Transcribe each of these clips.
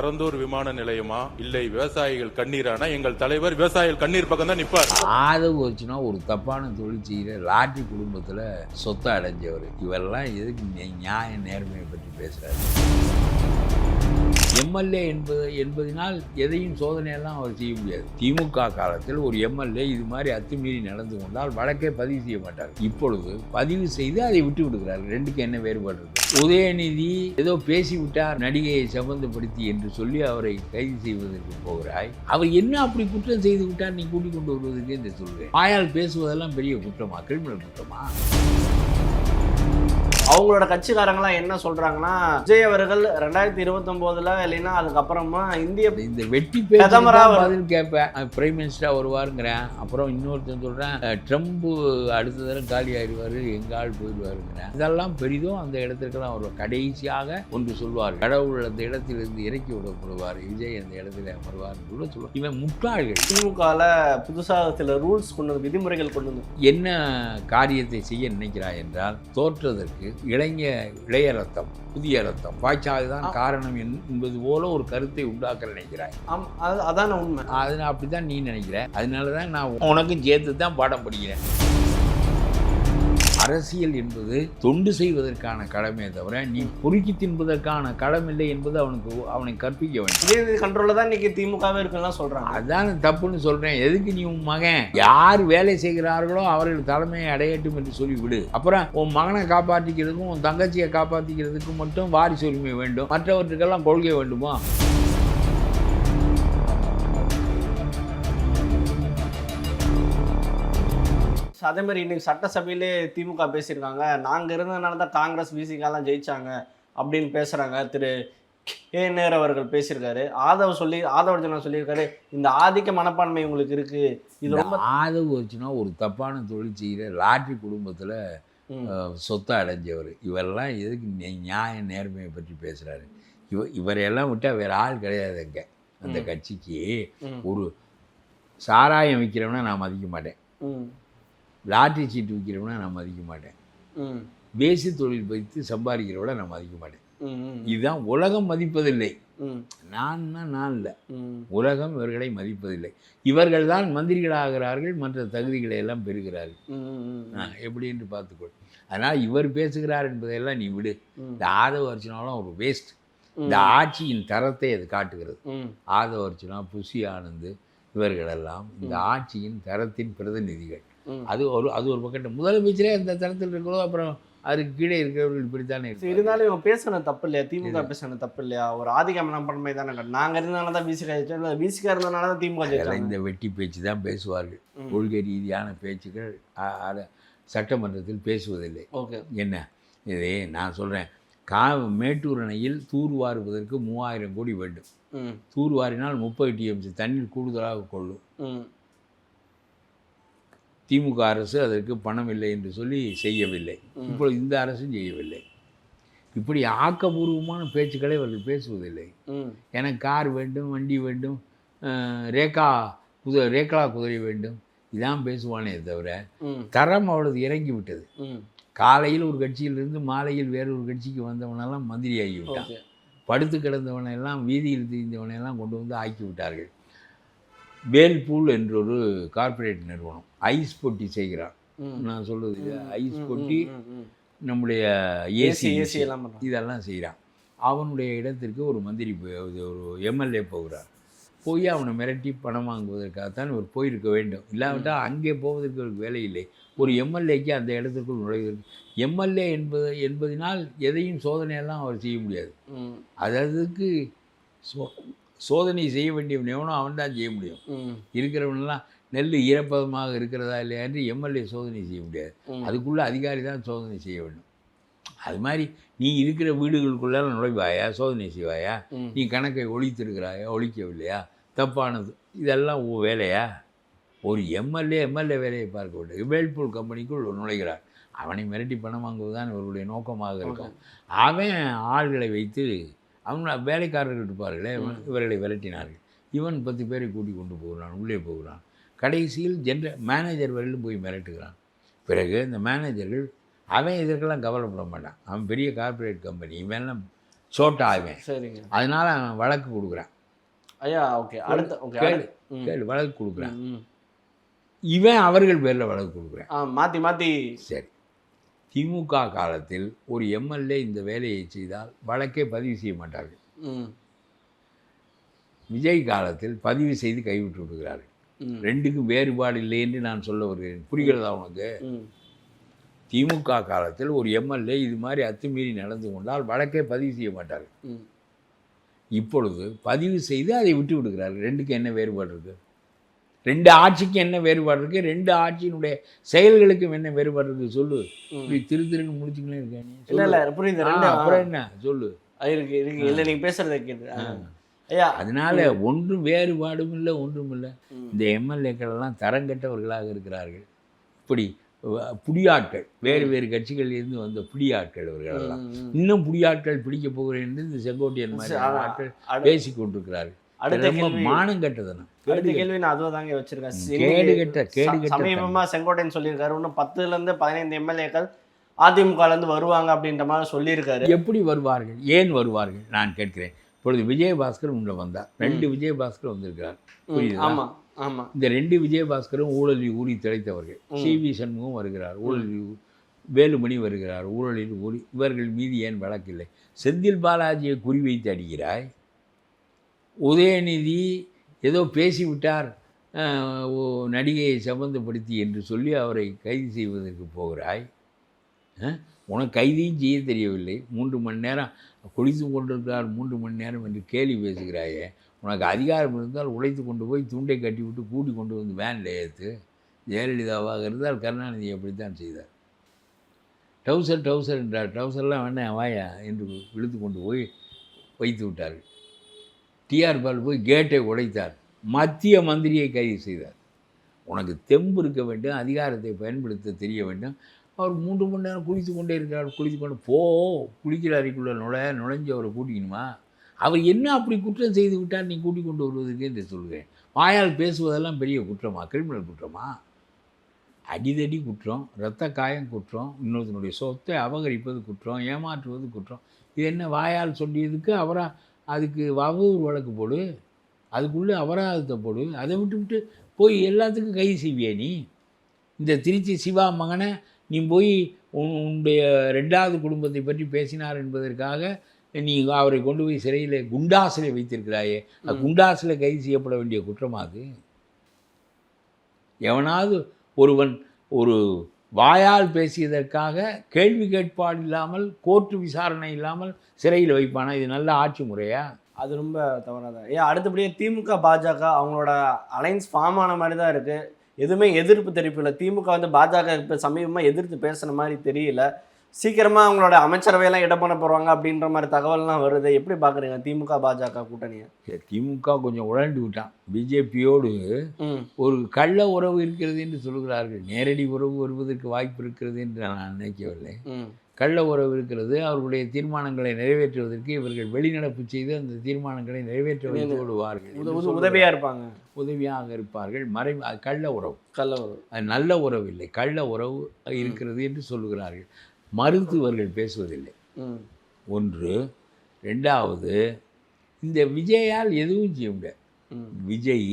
பரந்தூர் விமான நிலையமா இல்லை விவசாயிகள் கண்ணீரானா? எங்கள் தலைவர் விவசாயிகள் கண்ணீர் பக்கம் தான் நிற்பார். ஆதரவு வச்சுன்னா ஒரு தப்பான தொழில் செய்கிற லாட்ரி குடும்பத்தில் சொத்தை அடைஞ்சவர். இவரெல்லாம் எதுக்கு நியாய நேர்மையை பற்றி பேசுகிறாரு? எம்எல்ஏ என்பதனால் எதையும் சோதனையெல்லாம் அவர் செய்ய முடியாது. திமுக காலத்தில் ஒரு எம்எல்ஏ இது மாதிரி அத்துமீறி நடந்து கொண்டால் வழக்கே பதிவு செய்ய மாட்டார். இப்பொழுது பதிவு செய்து அதை விட்டு விடுகிறார். ரெண்டுக்கு என்ன வேறுபாடு இருக்கு? உதயநிதி ஏதோ பேசிவிட்டார் நடிகையை சம்பந்தப்படுத்தி என்று சொல்லி அவரை கைது செய்வதற்கு போகிறாய். அவர் என்ன அப்படி குற்றம் செய்து விட்டார் நீ கூட்டிக் கொண்டு வருவதற்கு என்று சொல்கிறேன். வாயால் பேசுவதெல்லாம் பெரிய குற்றமா? கிரிமினல் குற்றமா? அவங்களோட கட்சிக்காரங்களாம் என்ன சொல்றாங்கன்னா, விஜய் அவர்கள் 2029 இல்லைன்னா அதுக்கப்புறமா இந்த வெட்டி பிரதமரா பதில் கேட்பேன். பிரைம் மினிஸ்டரா வருவாருங்கிறேன். அப்புறம் இன்னொருத்தன் சொல்றேன் ட்ரம்ப் அடுத்த தடவை காலி ஆயிடுவாரு, எங்க ஆள் போயிடுவாருங்கிறேன். இதெல்லாம் பெரிதும் அந்த இடத்திற்கெல்லாம் அவர் கடைசியாக ஒன்று சொல்வார், கடவுள் அந்த இடத்திலிருந்து இறக்கி விடப்படுவார், விஜய் அந்த இடத்துல அமர்வார் கூட சொல்லுவார். இவன் முட்டாள்கள். திமுகல புதுசாக சில ரூல்ஸ் கொண்டு வந்து, விதிமுறைகள் கொண்டு வந்து என்ன காரியத்தை செய்ய நினைக்கிறாய் என்றால், தோற்றதற்கு இளைய ரத்தம் புதிய ரத்தம் பாய்ச்சாதுதான் காரணம் என்பது போல ஒரு கருத்தை உண்டாக்க நினைக்கிறாய். அதான் உண்மை. அது அப்படிதான் நீ நினைக்கிற. அதனாலதான் நான் உனக்கும் சேர்த்து தான் பாடம் படிக்கிறேன். அரசியல் என்பது தொண்டு செய்வதற்கான கடமை தவிர நீ பொறுக்கி தின்பதற்கான கடமை இல்லை என்பது அவனை கற்பிக்க வேண்டும். கண்ட்ரோல்ல தான் இன்னைக்கு திமுகவே இருக்குன்னு சொல்றாங்க. அதான் தப்புன்னு சொல்றேன். எதுக்கு நீ உன் மகன் யார் வேலை செய்கிறார்களோ அவர்கள் தலைமையை அடையட்டும் என்று சொல்லி விடு. அப்புறம் உன் மகனை காப்பாற்றிக்கிறதுக்கும் உன் தங்கச்சியை காப்பாற்றிக்கிறதுக்கும் மட்டும் வாரிசு உரிமை வேண்டும், மற்றவற்றுக்கெல்லாம் கொள்கை வேண்டுமா? அதே மாதிரி இன்னைக்கு சட்டசபையிலே திமுக பேசியிருக்காங்க, நாங்கள் இருந்ததுனால தான் காங்கிரஸ் விசிகாலாம் ஜெயிச்சாங்க அப்படின்னு பேசுகிறாங்க. திரு நேரு அவர்கள் பேசியிருக்காரு. ஆதவர்ஜனா சொல்லியிருக்காரு, இந்த ஆதிக்க மனப்பான்மை உங்களுக்கு இருக்கு. இது ரொம்ப ஆதவர்ஜனா ஒரு தப்பான தொழில் செய்கிற லாட்ரி குடும்பத்தில் சொத்தை அடைஞ்சவர். இவரெல்லாம் எதுக்கு நியாய நேர்மையை பற்றி பேசுகிறாரு? இவரையெல்லாம் விட்டால் வேறு ஆள் கிடையாது. அங்கே அந்த கட்சிக்கு ஒரு சாராயம் விற்கிறவனா நான் மதிக்க மாட்டேன், லாட்ரி சீட்டு விற்கிறவனா நான் மதிக்க மாட்டேன், வேசி தொழில் வைத்து சம்பாதிக்கிறவட நான் மதிக்க மாட்டேன். இதுதான் உலகம் மதிப்பதில்லை. நான் இல்லை, உலகம் இவர்களை மதிப்பதில்லை. இவர்கள் தான் மந்திரிகளாகிறார்கள், மற்ற தகுதிகளை எல்லாம் பெறுகிறார்கள். எப்படி என்று பார்த்துக்கொள். அதனால் இவர் பேசுகிறார் என்பதையெல்லாம் நீ விடு. இந்த ஆதவ அர்ச்சனாலும் ஒரு வேஸ்ட். இந்த ஆட்சியின் தரத்தை அது காட்டுகிறது. ஆதவ அர்ச்சனா, புஷி ஆனந்த் இவர்களெல்லாம் இந்த ஆட்சியின் தரத்தின் பிரதிநிதிகள். அது ஒரு பக்கத்து முதலமைச்சரே அந்த தரத்தில் இருக்கிறதோ, அப்புறம் அதுக்கு கீழே இருக்கிறவர்கள் இப்படித்தானே இருக்கு. இருந்தாலும் இவங்க பேசுன தப்பு இல்லையா? திமுக பேசுன தப்பு இல்லையா? ஒரு ஆதிக்க மனப்பான்மை தானே. நாங்கள் இருந்தனால தான் விசிகா இருந்தனால தான் திமுக ஜெயிச்சாங்க. இந்த வெட்டி பேச்சு தான் பேசுவார்கள். கொள்கை ரீதியான பேச்சுக்கள் சட்டமன்றத்தில் பேசுவதில்லை. ஓகே, என்ன இதே நான் சொல்கிறேன். மேட்டூர் அணையில் தூர்வாருவதற்கு 3000 கோடி வேண்டும். தூர்வாரினால் 30 TMC தண்ணீர் கூடுதலாக கொள்ளும். திமுக அரசு அதற்கு பணம் இல்லை என்று சொல்லி செய்யவில்லை. இப்பொழுது இந்த அரசும் செய்யவில்லை. இப்படி ஆக்கபூர்வமான பேச்சுக்களை அவர்கள் பேசுவதில்லை. எனக்கு கார் வேண்டும், வண்டி வேண்டும், ரேகா குதிரை வேண்டும், இதான் பேசுவானே தவிர தரம் அவ்வளவு இறங்கி விட்டது. காலையில் ஒரு கட்சியிலிருந்து மாலையில் வேறொரு கட்சிக்கு வந்தவனெல்லாம் மந்திரி ஆகிவிட்டான். படுத்து கிடந்தவனையெல்லாம் வீதியில் தெரிந்தவனையெல்லாம் கொண்டு வந்து ஆக்கி விட்டார்கள். வேல்பூல் என்றொரு கார்ப்பரேட் நிறுவனம் ஐஸ் பொட்டி செய்கிறார். நான் சொல்கிறது ஐஸ் பொட்டி, நம்முடைய ஏசி இதெல்லாம் செய்கிறான். அவனுடைய இடத்திற்கு ஒரு மந்திரி ஒரு எம்எல்ஏ போகிறார். போய் அவனை மிரட்டி பணம் வாங்குவதற்காகத்தான் இவர் போயிருக்க வேண்டும். இல்லாவிட்டால் அங்கே போவதற்கு ஒரு வேலை இல்லை. ஒரு எம்எல்ஏக்கு அந்த இடத்திற்குள் நுழைவதற்கு எம்எல்ஏ என்பதனால் எதையும் சோதனையெல்லாம் அவர் செய்ய முடியாது. அதற்கு சோதனை செய்ய வேண்டியவன் எவனோ அவன் தான் செய்ய முடியும். இருக்கிறவனெல்லாம் நெல் ஈரப்பதமாக இருக்கிறதா இல்லையா என்று எம்எல்ஏ சோதனை செய்ய முடியாது. அதுக்குள்ளே அதிகாரி தான் சோதனை செய்ய வேண்டும். அது மாதிரி நீ இருக்கிற வீடுகளுக்குள்ளால நுழைவாயா, சோதனை செய்வாயா? நீ கணக்கை ஒழித்திருக்கிறாயா, ஒழிக்கவில்லையா, தப்பானது, இதெல்லாம் வேலையா? ஒரு எம்எல்ஏ வேலையை பார்க்க வேண்டும். வேல்பூல் கம்பெனிக்குள் நுழைகிறார். அவனை மிரட்டி பணம் வாங்குவதுதான் இவருடைய நோக்கமாக இருக்கும். அவன் ஆள்களை வைத்து அவங்க வேலைக்காரர்கள் இருப்பார்களே, இவர்களை விரட்டினார்கள். இவன் 10 பேரை கூட்டி கொண்டு போகிறான், உள்ளே போகிறான். கடைசியில் மேனேஜர் வரையிலும் போய் மிரட்டுகிறான். பிறகு இந்த மேனேஜர்கள் அவன் இதற்கெல்லாம் கவலைப்பட மாட்டான். அவன் பெரிய கார்ப்பரேட் கம்பெனி, இவெல்லாம் சோட்டா இவன். சரிங்க அதனால அவன் வழக்கு கொடுக்குறான். ஐயா. ஓகே, அடுத்த ஓகே கேளு கேளு, வழக்கு கொடுக்குறான். இவன் அவர்கள் பேரில் வழக்கு கொடுக்குறான். மாற்றி மாற்றி. சரி, திமுக காலத்தில் ஒரு எம்எல்ஏ இந்த வேலையை செய்தால் வழக்கே பதிவு செய்ய மாட்டார்கள். விஜய் காலத்தில் பதிவு செய்து கைவிட்டு விடுகிறார்கள். ரெண்டுக்கும் வேறுபாடு இல்லை என்று நான் சொல்ல வருகிறேன். புரிகிறதா உனக்கு? திமுக காலத்தில் ஒரு எம்எல்ஏ இது மாதிரி அத்துமீறி நடந்து கொண்டால் வழக்கே பதிவு செய்ய மாட்டார்கள். இப்பொழுது பதிவு செய்து அதை விட்டு விடுகிறார்கள். ரெண்டுக்கும் என்ன வேறுபாடு இருக்குது? ரெண்டு ஆட்சிக்கு என்ன வேறுபாடு இருக்குது? ரெண்டு ஆட்சியினுடைய செயல்களுக்கும் என்ன வேறுபாடு இருக்குது? சொல்லு. இப்படி திருன்னு முடிச்சுங்களே இருக்கேன். இல்லை புரியுது. அப்புறம் என்ன சொல்லு? இருக்கு இருக்கு இல்லை, நீங்கள் பேசுகிறத கேட்டு ஐயா. அதனால ஒன்றும் வேறுபாடும் இல்லை, ஒன்றும் இல்லை. இந்த எம்எல்ஏக்கள் எல்லாம் தரங்கட்டவர்களாக இருக்கிறார்கள். இப்படி புடியாட்கள், வேறு வேறு கட்சிகளிலிருந்து வந்த புடியாட்கள் இவர்களெல்லாம். இன்னும் புடியாட்கள் பிடிக்க போகிறேன் என்று இந்த செங்கோட்டையன் மாதிரி ஆட்கள் பேசி கொண்டிருக்கிறார்கள். அடுத்த மானம் கட்டதனம். அடுத்த கேள்வி நான் அதுவும் தாங்க வச்சிருக்கேன். சமீபமா செங்கோட்டையன் சொல்லியிருக்காரு, இன்னும் 10லேருந்து 15 எம்எல்ஏக்கள் அதிமுகலேருந்து வருவாங்க அப்படின்ற மாதிரி சொல்லியிருக்காரு. எப்படி வருவார்கள்? ஏன் வருவார்கள் நான் கேட்கிறேன். இப்பொழுது விஜயபாஸ்கர் உள்ள வந்தார். 2 விஜயபாஸ்கர் வந்திருக்கிறார். ஆமா ஆமா. இந்த 2 விஜயபாஸ்கரும் ஊழலில் ஊறி திளைத்தவர்கள். CV சண்முகம் வருகிறார், ஊழலில். வேலுமணி வருகிறார், ஊழலில் ஊறி. இவர்கள் மீது ஏன் வழக்கில்லை? செந்தில் பாலாஜியை குறிவைத்து அடிக்கிறாய். உதயநிதி ஏதோ பேசிவிட்டார் நடிகையை சம்பந்தப்படுத்தி என்று சொல்லி அவரை கைது செய்வதற்கு போகிறாய். உனக்கு கைதியும் செய்ய தெரியவில்லை. 3 மணி நேரம் குளித்து கொண்டிருக்கிறார், 3 மணி நேரம் என்று கேலி பேசுகிறாயே. உனக்கு அதிகாரம் இருந்தால் உழைத்து கொண்டு போய் துண்டை கட்டி விட்டு கூட்டி கொண்டு வந்து வேனில் ஏற்று. ஜெயலலிதாவாக இருந்தால் கருணாநிதி அப்படித்தான் செய்தார். டவுசர் என்றார். டவுசர்லாம் வேண்டாம் வாயா என்று இழுத்து கொண்டு போய் வைத்து விட்டார்கள். டிஆர் பால் போய் கேட்டை உடைத்தார். மத்திய மந்திரியை கைது செய்தார். உனக்கு தெம்பு இருக்க வேண்டும், அதிகாரத்தை பயன்படுத்த தெரிய வேண்டும். அவர் 3 மணி நேரம் குளித்து கொண்டே இருக்கிறார். குளித்து கொண்டு குளிக்கிற அறைக்குள்ளே நுழைஞ்சு அவரை கூட்டிக்கணுமா? அவர் என்ன அப்படி குற்றம் செய்து விட்டார் நீ கூட்டிக் கொண்டு வருவதற்கு என்று சொல்கிறேன். வாயால் பேசுவதெல்லாம் பெரிய குற்றமா? கிரிமினல் குற்றமா? அடிதடி குற்றம், இரத்த காயம் குற்றம், இன்னொருத்தனுடைய சொத்தை அபகரிப்பது குற்றம், ஏமாற்றுவது குற்றம். இது என்ன வாயால் சொல்லியதுக்கு அதுக்கு அவதூறு வழக்கு போடு, அதுக்குள்ளே அபராதத்தை போடு. அதை விட்டு போய் எல்லாத்துக்கும் கைது செய்வியா நீ? இந்த திருச்சி சிவா மகனை நீ போய் உன்னுடைய 2வது குடும்பத்தை பற்றி பேசினார் என்பதற்காக நீ அவரை கொண்டு போய் சிறையில் குண்டாசில் வைத்திருக்கிறாயே. குண்டாசில் கைது செய்யப்பட வேண்டிய குற்றமா அது? எவனாவது ஒருவன் ஒரு வாயால் பேசியதற்காக கேள்வி கேட்பாடு இல்லாமல், கோர்ட்டு விசாரணை இல்லாமல் சிறையில் வைப்பானா? இது நல்ல ஆட்சி முறையா? அது ரொம்ப தவறாத. அடுத்தபடியே திமுக பாஜக அவங்களோட அலைன்ஸ் ஃபார்ம் ஆன மாதிரி தான் இருக்குது. எதுவுமே எதிர்ப்பு தெரிவிப்பில்லை. திமுக வந்து பாஜக இப்போ சமீபமாக எதிர்த்து பேசுன மாதிரி தெரியல. சீக்கிரமாக அவங்களோட அமைச்சரவையெல்லாம் இடம் பண்ண போகிறாங்க அப்படின்ற மாதிரி தகவல்லாம் வருது. எப்படி பார்க்குறீங்க திமுக பாஜக கூட்டணியை? திமுக கொஞ்சம் உழண்டு விட்டான். பிஜேபியோடு ஒரு கள்ள உறவு இருக்கிறது என்று சொல்கிறார்கள். நேரடி உறவு வருவதற்கு வாய்ப்பு இருக்கிறது என்று நான் நினைக்கவில்லை. கள்ள உறவு இருக்கிறது. அவர்களுடைய தீர்மானங்களை நிறைவேற்றுவதற்கு இவர்கள் வெளிநடப்பு செய்து அந்த தீர்மானங்களை நிறைவேற்ற வைத்து விடுவார்கள். உதவியாக இருப்பாங்க, உதவியாக இருப்பார்கள். கள்ள உறவு அது நல்ல உறவு இல்லை, கள்ள உறவு இருக்கிறது என்று சொல்லுகிறார்கள். மருத்துவர்கள் பேசுவதில்லை. ஒன்று. 2வது, இந்த விஜயால் எதுவும் செய்ய முடியாது. விஜய்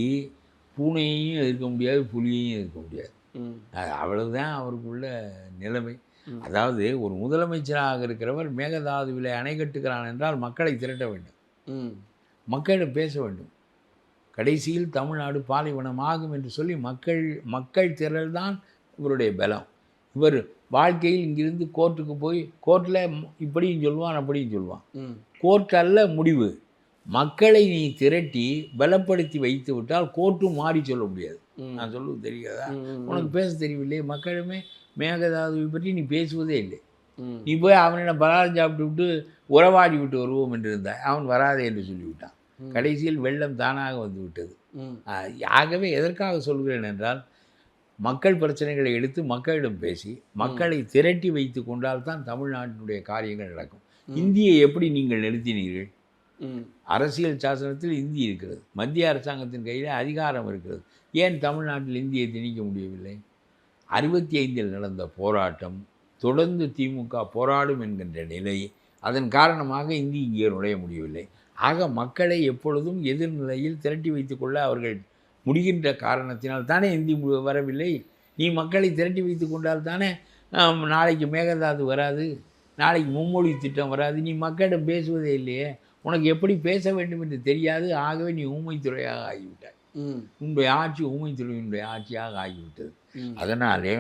பூனையையும் எதிர்க்க முடியாது, புலியையும் எதிர்க்க முடியாது. அவ்வளவுதான் அவருக்குள்ள நிலைமை. அதாவது ஒரு முதலமைச்சராக இருக்கிறவர் மேகதாதுவிலே அணை கட்டுகிறான் என்றால் மக்களை திரட்ட வேண்டும், மக்களிடம் பேச வேண்டும். கடைசியில் தமிழ்நாடு பாலைவனம் ஆகும் என்று சொல்லி மக்கள் திரள் தான் இவருடைய பலம். இவர் வாழ்க்கையில் இங்கிருந்து கோர்ட்டுக்கு போய் கோர்ட்டில் இப்படியும் சொல்லுவான் அப்படியும் சொல்லுவான். கோர்ட் அல்ல முடிவு. மக்களை நீ திரட்டி பலப்படுத்தி வைத்து விட்டால் கோர்ட்டும் மாறி சொல்ல முடியாது. நான் சொல்லுவது தெரியாதா? உனக்கு பேச தெரியவில்லை. மக்களுமே மேகதாதுவை பற்றி நீ பேசுவதே இல்லை. நீ போய் அவனிடம் பலாரம் சாப்பிட்டு விட்டு உறவாடி விட்டு வருவோம் என்று இருந்தாய். அவன் வராதே என்று சொல்லிவிட்டான். கடைசியில் வெள்ளம் தானாக வந்து விட்டது. ஆகவே எதற்காக சொல்கிறேன் என்றால், மக்கள் பிரச்சனைகளை எடுத்து மக்களிடம் பேசி மக்களை திரட்டி வைத்து கொண்டால் தான் தமிழ்நாட்டினுடைய காரியங்கள் நடக்கும். இந்தியை எப்படி நீங்கள் நிறுத்தினீர்கள்? அரசியல் சாசனத்தில் இந்தி இருக்கிறது, மத்திய அரசாங்கத்தின் கையில் அதிகாரம் இருக்கிறது. ஏன் தமிழ்நாட்டில் இந்தியை திணிக்க முடியவில்லை? 65 நடந்த போராட்டம் தொடர்ந்து திமுக போராடும் என்கின்ற நிலை அதன் காரணமாக இந்தி இங்கே நுழைய முடியவில்லை. ஆக மக்களை எப்பொழுதும் எதிர்நிலையில் திரட்டி வைத்துக்கொள்ள அவர்கள் முடிகின்ற காரணத்தினால் தானே இந்தி வரவில்லை. நீ மக்களை திரட்டி வைத்து கொண்டால் தானே நாளைக்கு மேகதாது வராது, நாளைக்கு மும்மொழி திட்டம் வராது. நீ மக்களிடம் பேசுவதே இல்லையே, உனக்கு எப்படி பேச வேண்டும் என்று தெரியாது. ஆகவே நீ ஊமைத்துறையாக ஆகிவிட்டாய். உன்னுடைய ஆட்சி ஊமைத்துறையினுடைய ஆட்சியாக ஆகிவிட்டது. அதனாலே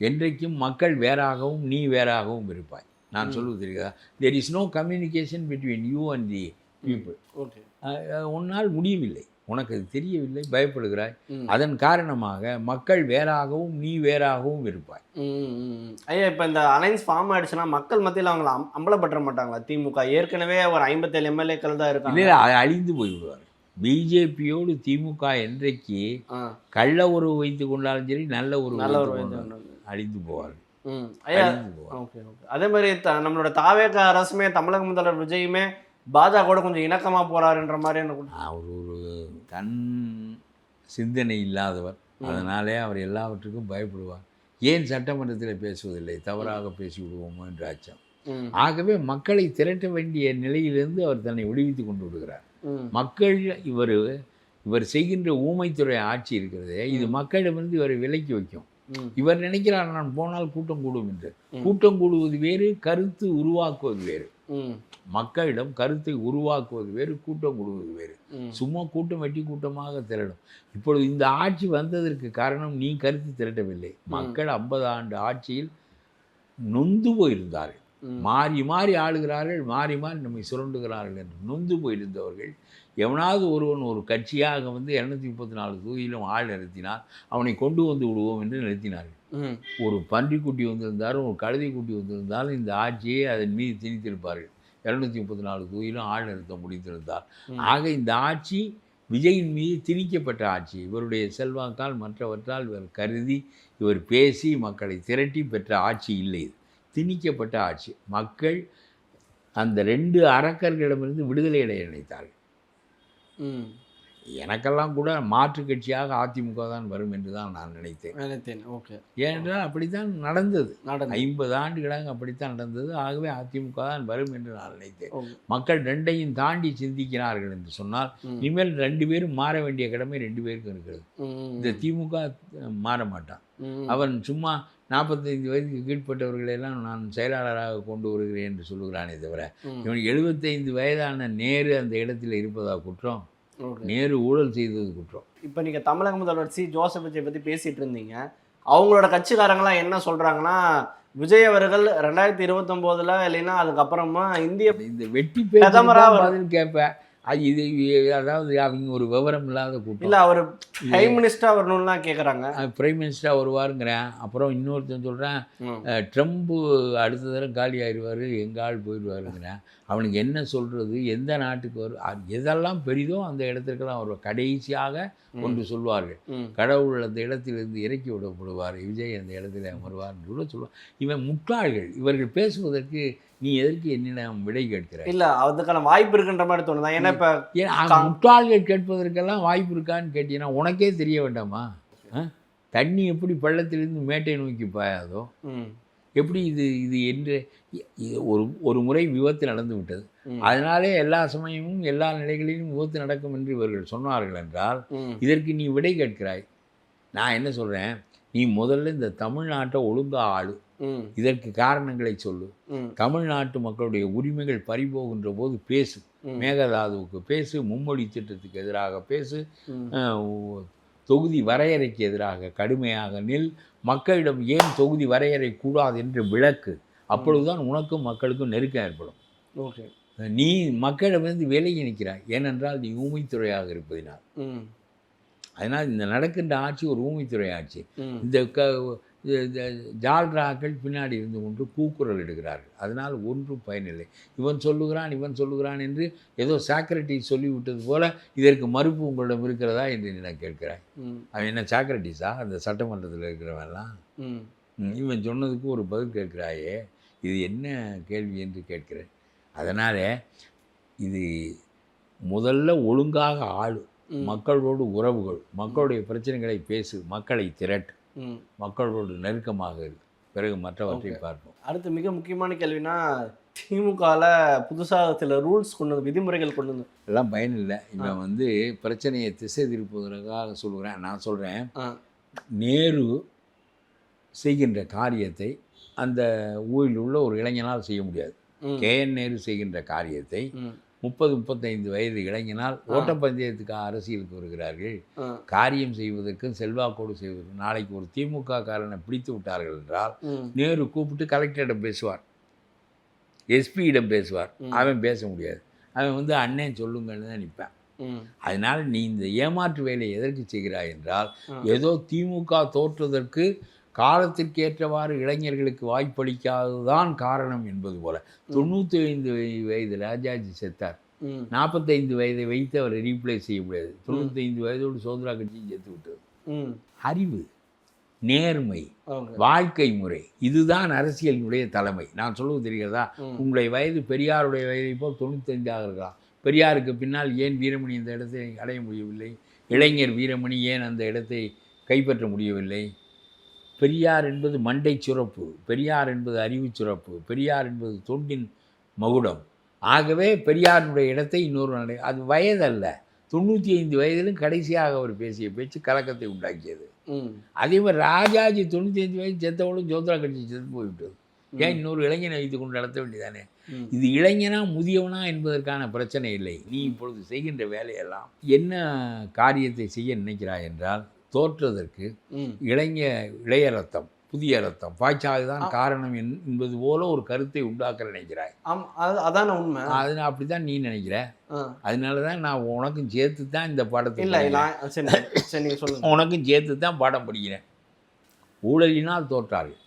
என்றைக்கும் மக்கள் வேறாகவும் நீ வேறாகவும் இருப்பாய். நான் சொல்வது தெரியுதா? there is no communication between you and the people. உன்னால் முடியவில்லை, உனக்கு அது தெரியவில்லை, பயப்படுகிறாய். அதன் காரணமாக மக்கள் வேறாகவும் நீ வேறாகவும் இருப்பாய். ஐயா, இப்போ இந்த அலைன்ஸ் ஃபார்ம் ஆயிடுச்சுன்னா மக்கள் மத்தியில் அவங்கள அம்பலப்பற்ற மாட்டாங்களா? திமுக ஏற்கனவே ஒரு 57 எம்எல்ஏக்கள் தான் இருக்காங்க. இல்லை, அழிந்து போய்விடுவார். பிஜேபியோடு திமுக என்றைக்கு கள்ள உறவு வைத்து கொண்டாலும் சரி, நல்ல உறவு அழிந்து போவார். அதே மாதிரி நம்மளோட தாவேக அரசுமே தமிழக முதல்வர் விஜயுமே பாஜக கொஞ்சம் இணக்கமா போறாருன்ற மாதிரி அவர் ஒரு தன் சிந்தனை இல்லாதவர். அதனாலே அவர் எல்லாவற்றுக்கும் பயப்படுவார். ஏன் சட்டமன்றத்தில் பேசுவதில்லை? தவறாக பேசி விடுவோமோ என்று அச்சம். ஆகவே மக்களை திரட்ட வேண்டிய நிலையிலிருந்து அவர் தன்னை விடுவித்து கொண்டு விடுகிறார். மக்கள் இவர் செய்கின்ற ஊமைத்துறை ஆட்சி இருக்கிறதே, இது மக்களிடமிருந்து இவரை விலக்கி வைக்கும். இவர் நினைக்கிறார் நான் போனால் கூட்டம் கூடும் என்று. கூட்டம் கூடுவது வேறு, கருத்து உருவாக்குவது வேறு. மக்களிடம் கருத்தை உருவாக்குவது வேறு, கூட்டம் கூடுவது வேறு. சும்மா கூட்டம் வெட்டி கூட்டமாக திரளும். இப்பொழுது இந்த ஆட்சி வந்ததற்கு காரணம் நீ கருத்து திரட்டவில்லை. மக்கள் 50 ஆண்டு ஆட்சியில் நொந்து போயிருந்தார்கள். மாறி மாறி ஆளுகிறார்கள், மாறி மாறி நம்மை சுரண்டுகிறார்கள் என்று நொந்து போயிருந்தவர்கள் எவனாவது ஒருவன் ஒரு கட்சியாக வந்து 234 தொகுதியிலும் ஆள் நிறுத்தினால் அவனை கொண்டு வந்து விடுவோம் என்று நிறுத்தினார்கள். ஒரு பன்றிக்குட்டி வந்திருந்தாலும் ஒரு கழுதை குட்டி வந்திருந்தாலும் இந்த ஆட்சியை அதன் மீது திணித்திருப்பார்கள். 234 தொகுதியிலும் ஆள் நிறுத்த முடிந்திருந்தார். ஆக இந்த ஆட்சி விஜயின் மீது திணிக்கப்பட்ட ஆட்சி. இவருடைய செல்வாக்கால் மற்றவற்றால் இவர் கருதி இவர் பேசி மக்களை திரட்டி பெற்ற ஆட்சி இல்லை. இது திணிக்கப்பட்ட ஆட்சி. மக்கள் அந்த 2 அரக்கர்களிடமிருந்து விடுதலை அடைய நினைத்தார்கள். எனக்கெல்லாம் கூட மாற்று கட்சியாக அதிமுக தான் வரும் என்று தான் நான் நினைத்தேன். ஓகே, ஏனென்றால் அப்படித்தான் நடந்தது. 50 ஆண்டுகளாக அப்படித்தான் நடந்தது. ஆகவே அதிமுக தான் வரும் என்று நான் நினைத்தேன். மக்கள் 2ஐயும் தாண்டி சிந்திக்கிறார்கள் என்று சொன்னால் இனிமேல் 2 பேரும் மாற வேண்டிய கடமை 2 பேருக்கும் இருக்கிறது. இந்த திமுக மாற மாட்டான். அவன் சும்மா 45 வயதுக்கு கீழ்பட்டவர்களெல்லாம் நான் செயலாளராக கொண்டு வருகிறேன் என்று சொல்லுகிறானே தவிர, இவன் 75 வயதான நேரு அந்த இடத்தில் இருப்பதா குற்றம்? நேரு ஊழல் செய்தது குற்றம். இப்போ நீங்கள் தமிழக முதல்வர் ஜோசப் விஜய் பற்றி பேசிகிட்டு இருந்தீங்க. அவங்களோட கட்சிக்காரங்களாம் என்ன சொல்கிறாங்கன்னா, விஜய் அவர்கள் 2029 இல்லைன்னா அதுக்கப்புறமா இந்திய இந்த வெட்டி பேசுறது கேட்பேன். இது அதாவது அவங்க ஒரு விவரம் இல்லாத கூட்டம். இல்லை, அவர் பிரைம் மினிஸ்டராக வரணும்னா கேட்குறாங்க. பிரைம் மினிஸ்டராக வருவாருங்கிறேன். அப்புறம் இன்னொருத்தன் சொல்கிறேன், ட்ரம்ப்பு அடுத்த தடவை காலி ஆயிடுவார், எங்கள் ஆள் போயிடுவாருங்கிறேன். அவனுக்கு என்ன சொல்கிறது? எந்த நாட்டுக்கு வரும்? எதெல்லாம் பெரிதோ அந்த இடத்துக்கெல்லாம் வருவார். கடைசியாக ஒன்று சொல்வார்கள், கடவுள் அந்த இடத்திலிருந்து இறக்கி விடப்படுவார், விஜய் அந்த இடத்துல வருவார் என்று கூட சொல்லுவார். இவன் முட்டாள்கள். இவர்கள் பேசுவதற்கு நீ எதற்கு என்னிடம் விடை கேட்கிற? இல்லை, அதுக்கான வாய்ப்பு இருக்குன்ற மாதிரி தோணுதான். ஏன்னா இப்போ முட்டாள்கள் கேட்பதற்கெல்லாம் வாய்ப்பு இருக்கான்னு கேட்டீங்கன்னா உனக்கே தெரிய வேண்டாமா? தண்ணி எப்படி பள்ளத்திலிருந்து மேட்டை நோக்கி பாயாதோ, எப்படி இது என்று ஒரு முறை விபத்து நடந்து விட்டது. அதனாலே எல்லா சமயமும் எல்லா நிலைகளிலும் விபத்து நடக்கும் என்று இவர்கள் சொன்னார்கள் என்றால் இதற்கு நீ விடை கேட்கிறாய். நான் என்ன சொல்கிறேன், நீ முதல்ல இந்த தமிழ்நாட்டை ஒழுங்கா ஆளு. இதற்கு காரணங்களை சொல்லு. தமிழ்நாட்டு மக்களுடைய உரிமைகள் பறிபோகின்ற போது பேசு. மேகதாதுவுக்கு பேசு, மும்மொழி திட்டத்துக்கு எதிராக பேசு, தொகுதி வரையறைக்கு எதிராக கடுமையாக நில். மக்களிடம் ஏன் தொகுதி வரையறை கூடாது என்று விளக்கு. அப்பொழுதுதான் உனக்கும் மக்களுக்கும் நெருக்கம் ஏற்படும். ஓகே, நீ மக்களிடமிருந்து விலகி நிற்கிறாய். ஏனென்றால் நீ ஊமைத்துறையாக இருப்பதினால். அதனால் இந்த நடக்கின்ற ஆட்சி ஒரு ஊமைத்துறை ஆட்சி. இந்த ஜால்ராக்கள் பின்னாடி இருந்து கொண்டு கூக்குரல் இடுகிறார்கள். அதனால் ஒன்றும் பயனில்லை. இவன் சொல்லுகிறான் என்று ஏதோ சாக்ரட்டிஸ் சொல்லிவிட்டது போல இதற்கு மறுப்பு உங்களிடம் இருக்கிறதா என்று நான் கேட்கிறாய். அவன் என்ன சாக்ரட்டிஸா அந்த சட்டமன்றத்தில் இருக்கிறவெல்லாம்? இவன் சொன்னதுக்கு ஒரு பதில் கேட்கிறாயே, இது என்ன கேள்வி என்று கேட்கிறேன். அதனால் இது முதல்ல ஒழுங்காக ஆளு. மக்களோடு உறவுகள், மக்களுடைய பிரச்சனைகளை பேசு, மக்களை திரட்டு, மக்களோடு நெருக்கமாக இருக்கு. பிறகு மற்றவற்றை பார்ப்போம். அடுத்து மிக முக்கியமான கேள்வினா, திமுகல புதுசாக சில ரூல்ஸ் கொண்டு வந்து விதிமுறைகள் கொண்டு வந்து எல்லாம் பயனில்லை. இவன் வந்து பிரச்சனையை திசை திருப்புவதற்காக சொல்கிறேன். நான் சொல்கிறேன், நேரு செய்கின்ற காரியத்தை அந்த ஊரில் உள்ள ஒரு இளைஞனால் செய்ய முடியாது. KN நேரு செய்கின்ற காரியத்தை 30-35 வயது இளைஞனால் ஓட்டப்பந்தயத்துக்கு அரசியலுக்கு வருகிறார்கள். காரியம் செய்வதற்கும் செல்வாக்கோடு செய்வதற்கும். நாளைக்கு ஒரு திமுக காரனை பிடித்து விட்டார்கள் என்றால் நேரு கூப்பிட்டு கலெக்டரிடம் பேசுவார், எஸ்பியிடம் பேசுவார். அவன் பேச முடியாது. அவன் வந்து அண்ணன் சொல்லுங்கன்னு தான் நிற்பான். அதனால் நீ இந்த ஏமாற்று வேலையை எதற்கு செய்கிறாய் என்றால், ஏதோ திமுக தோற்றுவதற்கு காலத்திற்கேற்றவாறு இளைஞர்களுக்கு வாய்ப்பளிக்காததுதான் காரணம் என்பது போல. 95 வயது ராஜாஜி செத்தார். 45 வயதை வைத்து அவரை ரீப்ளேஸ் செய்ய முடியாது. 95 வயதோடு சுதந்திரா கட்சியும் செத்து விட்டது. அறிவு, நேர்மை, வாழ்க்கை முறை, இதுதான் அரசியலினுடைய தலைமை. நான் சொல்லுவது தெரிகிறதா? உங்களுடைய வயது பெரியாருடைய வயதை போல் 95 இருக்கலாம். பெரியாருக்கு பின்னால் ஏன் வீரமணி இந்த இடத்தை அடைய முடியவில்லை? இளைஞர் வீரமணி ஏன் அந்த இடத்தை கைப்பற்ற முடியவில்லை? பெரியார் என்பது மண்டை சுரப்பு, பெரியார் என்பது அறிவு சுரப்பு, பெரியார் என்பது தொண்டின் மகுடம். ஆகவே பெரியாருடைய இடத்தை இன்னொரு அது வயதல்ல. 95 வயதிலும் கடைசியாக அவர் பேசிய பேச்சு கலக்கத்தை உண்டாக்கியது. அதே மாதிரி ராஜாஜி 95 வயது செத்தவளும் சுதந்திரா கட்சி செத்து போய்விட்டது. ஏன் இன்னொரு இளைஞனை வைத்து கொண்டு நடத்த வேண்டியதானே? இது இளைஞனா முதியவனா என்பதற்கான பிரச்சனை இல்லை. நீ இப்பொழுது செய்கின்ற வேலையெல்லாம் என்ன காரியத்தை செய்ய நினைக்கிறாய் என்றால், தோற்றுவதற்கு இளைய ரத்தம், புதிய ரத்தம் பாய்ச்சாதுதான் காரணம் என்பது போல ஒரு கருத்தை உண்டாக்க நினைக்கிறாய். அதான உண்மை. அது அப்படிதான் நீ நினைக்கிற. அதனாலதான் நான் உனக்கும் சேர்த்து தான் இந்த பாடத்தை உனக்கும் சேர்த்து தான் பாடம் படிக்கிறேன். ஊழலினால் தோற்றார்கள்.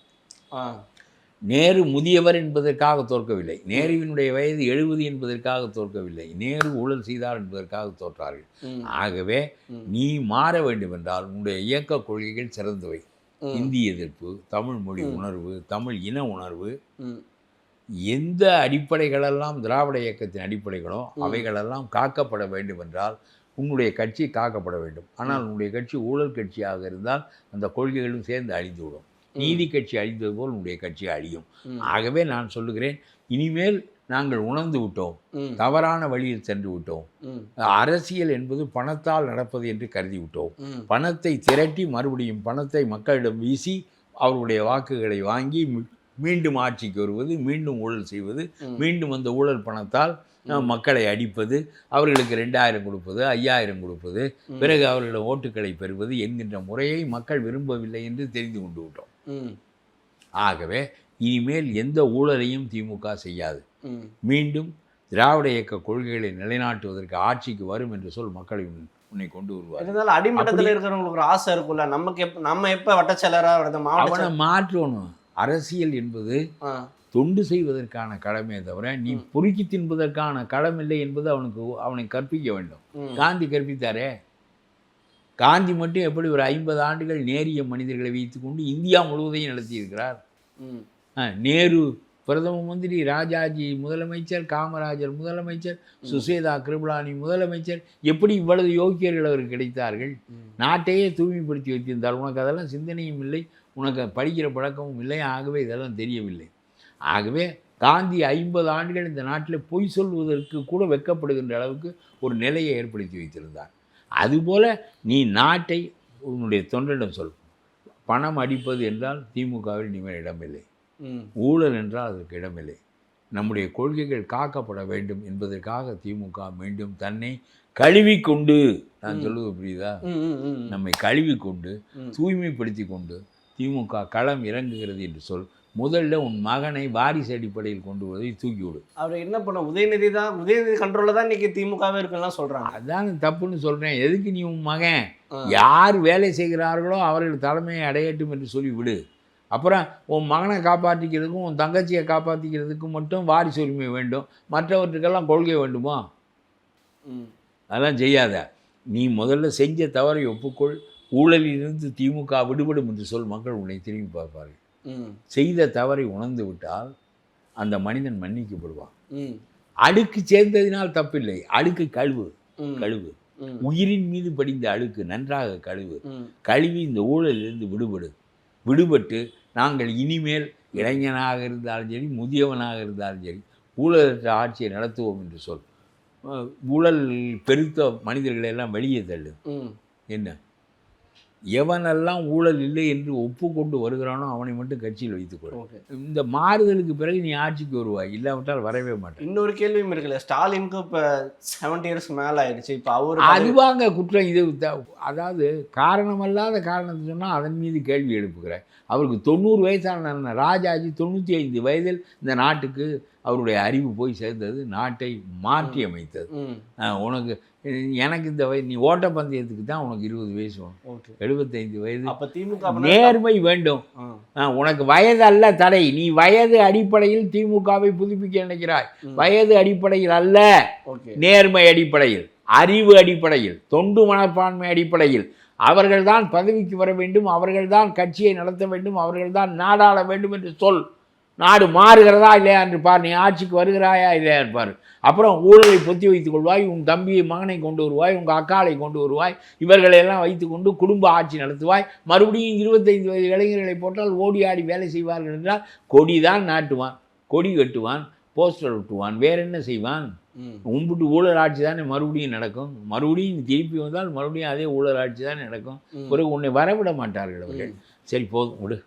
நேரு முதியவர் என்பதற்காக தோற்கவில்லை. நேருவினுடைய வயது 70 என்பதற்காக தோற்கவில்லை. நேரு ஊழல் செய்தார் என்பதற்காக தோற்றார்கள். ஆகவே நீ மாற வேண்டும் என்றால் உன்னுடைய இயக்க கொள்கைகள் சிறந்தவை. இந்திய எதிர்ப்பு, தமிழ் மொழி உணர்வு, தமிழ் இன உணர்வு, எந்த அடிப்படைகளெல்லாம் திராவிட இயக்கத்தின் அடிப்படைகளோ அவைகளெல்லாம் காக்கப்பட வேண்டும் என்றால் உன்னுடைய கட்சி காக்கப்பட வேண்டும். ஆனால் உன்னுடைய கட்சி ஊழல் கட்சியாக இருந்தால் அந்த கொள்கைகளும் சேர்ந்து அழிந்துவிடும். நீதி கட்சி அழிந்தது போல் உன்னுடைய கட்சி அழியும். ஆகவே நான் சொல்லுகிறேன், இனிமேல் நாங்கள் உணர்ந்து விட்டோம், தவறான வழியில் சென்று விட்டோம். அரசியல் என்பது பணத்தால் நடப்பது என்று கருதி விட்டோம். பணத்தை திரட்டி மறுபடியும் பணத்தை மக்களிடம் வீசி அவர்களுடைய வாக்குகளை வாங்கி மீண்டும் ஆட்சிக்கு வருவது, மீண்டும் ஊழல் செய்வது, மீண்டும் அந்த ஊழல் பணத்தால் மக்களை அடிப்பது, அவர்களுக்கு 2000 கொடுப்பது, 5000 கொடுப்பது, பிறகு அவர்களிடம் ஓட்டுக்களை பெறுவது என்கின்ற முறையை மக்கள் விரும்பவில்லை என்று தெரிந்து கொண்டு விட்டோம். ஆகவே இனிமேல் எந்த ஊழலையும் திமுக செய்யாது. மீண்டும் திராவிட இயக்க கொள்கைகளை நிலைநாட்டுவதற்கு ஆட்சிக்கு வரும் என்று சொல் மக்களை உன்னை கொண்டு வருவார். இருந்தாலும் அடிமட்டத்தில் இருக்கிறவங்களுக்கு ஒரு ஆசை இருக்குல்ல, நம்ம எப்ப வட்டச்செயலராக அவனை மாற்றணும். அரசியல் என்பது தொண்டு செய்வதற்கான கடமை தவிர நீ பொறுக்கி தின்பதற்கான கடமை இல்லை என்பது அவனை கற்பிக்க வேண்டும். காந்தி கற்பித்தாரே. காந்தி மட்டும் எப்படி ஒரு 50 ஆண்டுகள் நேரிய மனிதர்களை வைத்துக்கொண்டு இந்தியா முழுவதையும் நடத்தியிருக்கிறார். நேரு பிரதம மந்திரி, ராஜாஜி முதலமைச்சர், காமராஜர் முதலமைச்சர், சுசேதா கிருபலானி முதலமைச்சர், எப்படி இவ்வளவு யோக்கியர்கள் அவருக்கு கிடைத்தார்கள்? நாட்டையே தூய்மைப்படுத்தி வைத்திருந்தார். உனக்கு அதெல்லாம் சிந்தனையும் இல்லை, உனக்கு படிக்கிற பழக்கமும் இல்லை. ஆகவே இதெல்லாம் தெரியவில்லை. ஆகவே காந்தி 50 ஆண்டுகள் இந்த நாட்டில் பொய் சொல்வதற்கு கூட வெட்கப்படுகின்ற அளவுக்கு ஒரு நிலையை ஏற்படுத்தி வைத்திருந்தார். அதுபோல் நீ நாட்டை உன்னுடைய தொண்டரிடம் சொல். பணம் அடிப்பது என்றால் திமுகவில் இனிமேல் இடமில்லை. ஊழல் என்றால் அதற்கு இடமில்லை. நம்முடைய கொள்கைகள் காக்கப்பட வேண்டும் என்பதற்காக திமுக மீண்டும் தன்னை கழுவிக்கொண்டு, நான் சொல்லுவது புரியுதா, நம்மை கழுவிக்கொண்டு தூய்மைப்படுத்தி கொண்டு திமுக களம் இறங்குகிறது என்று சொல். முதல்ல உன் மகனை வாரிசு அடிப்படையில் கொண்டு வருவதை தூக்கிவிடு. அவர் என்ன பண்ண உதயநிதி கண்ட்ரோலில் தான் இன்னைக்கு திமுகவே இருக்குன்னு சொல்கிறாங்க. அதான் தப்புன்னு சொல்கிறேன். எதுக்கு நீ உன் மகன் யார் வேலை செய்கிறார்களோ அவர்கள் தலைமையை அடையட்டும் என்று சொல்லி விடு. அப்புறம் உன் மகனை காப்பாற்றிக்கிறதுக்கும் உன் தங்கச்சியை காப்பாற்றிக்கிறதுக்கும் மட்டும் வாரிசு உரிமை வேண்டும், மற்றவற்றுக்கெல்லாம் கொள்கை வேண்டுமா? அதெல்லாம் செய்யாத. நீ முதல்ல செஞ்ச தவறை ஒப்புக்கொள். ஊழலிலிருந்து திமுக விடுபடும் என்று சொல். மக்கள் உன்னை திரும்பி பார்ப்பார்கள். செய்த தவறை உணர்ந்து விட்டால் அந்த மனிதன் மன்னிக்கப்படுவான். அழுக்கு சேர்ந்ததினால் தப்பில்லை. அழுக்கு கழுவு. உயிரின் மீது படிந்த அழுக்கு நன்றாக கழுவி இந்த ஊழலிலிருந்து விடுபட்டு நாங்கள் இனிமேல் இளைஞனாக இருந்தாலும் சரி, முதியவனாக இருந்தாலும் சரி, ஊழலற்ற ஆட்சியை நடத்துவோம் என்று சொல். ஊழல் பெருத்த மனிதர்களை எல்லாம் வெளியே தள்ளு. என்ன, எவனெல்லாம் ஊழல் இல்லை என்று ஒப்புக்கொண்டு வருகிறானோ அவனை மட்டும் கட்சியில் வைத்துக்கொள். இந்த மாறுதலுக்கு பிறகு நீ ஆட்சிக்கு வருவாய், இல்லாவிட்டால் வரவே மாட்டேன். இன்னொரு கேள்வியும் இருக்குல்ல, ஸ்டாலினுக்கு இப்போ 70 இயர்ஸ் மேலே ஆயிடுச்சு. இப்போ அவர் அதுவாங்க குற்றம். இது அதாவது காரணமல்லாத காரணத்தை சொன்னால் அதன் மீது கேள்வி எழுப்புகிறேன். அவருக்கு 90 வயசான ராஜாஜி 95 வயதில் இந்த நாட்டுக்கு அவருடைய அறிவு போய் சேர்ந்தது, நாட்டை மாற்றி அமைத்தது. உனக்கு எனக்கு இந்த வயது, நீ ஓட்டப்பந்தயத்துக்கு தான் உனக்கு 20 வயசு வேணும், 75 வயது. அப்போ திமுக நேர்மை வேண்டும். உனக்கு வயது அல்ல தடை. நீ வயது அடிப்படையில் திமுகவை புதுப்பிக்க நினைக்கிறாய். வயது அடிப்படையில் அல்ல, நேர்மை அடிப்படையில், அறிவு அடிப்படையில், தொண்டு மனப்பான்மை அடிப்படையில். அவர்கள்தான் பதவிக்கு வர வேண்டும், அவர்கள்தான் கட்சியை நடத்த வேண்டும், அவர்கள்தான் நாடாள வேண்டும் என்று சொல். நாடு மாறுகிறதா இல்லையா என்று பார். நீ ஆட்சிக்கு வருகிறாயா இல்லையா பார். அப்புறம் ஊழலை பொத்தி வைத்துக் கொள்வாய், உன் தம்பியை மகனை கொண்டு வருவாய், உங்கள் அக்காளை கொண்டு வருவாய், இவர்களையெல்லாம் வைத்துக்கொண்டு குடும்ப ஆட்சி நடத்துவாய். மறுபடியும் 25 வயது இளைஞர்களை போட்டால் ஓடி ஆடி வேலை செய்வார்கள் என்றால் கொடி தான் நாட்டுவான், கொடி கட்டுவான், போஸ்டர் ஒட்டுவான், வேற என்ன செய்வான்? உம்பிட்டு ஊழல் ஆட்சி தானே மறுபடியும் நடக்கும். மறுபடியும் திருப்பி வந்தால் மறுபடியும் அதே ஊழல் ஆட்சி தானே நடக்கும். பிறகு உன்னை வரவிட மாட்டார்கள் அவர்கள். சரி போதும் விடு.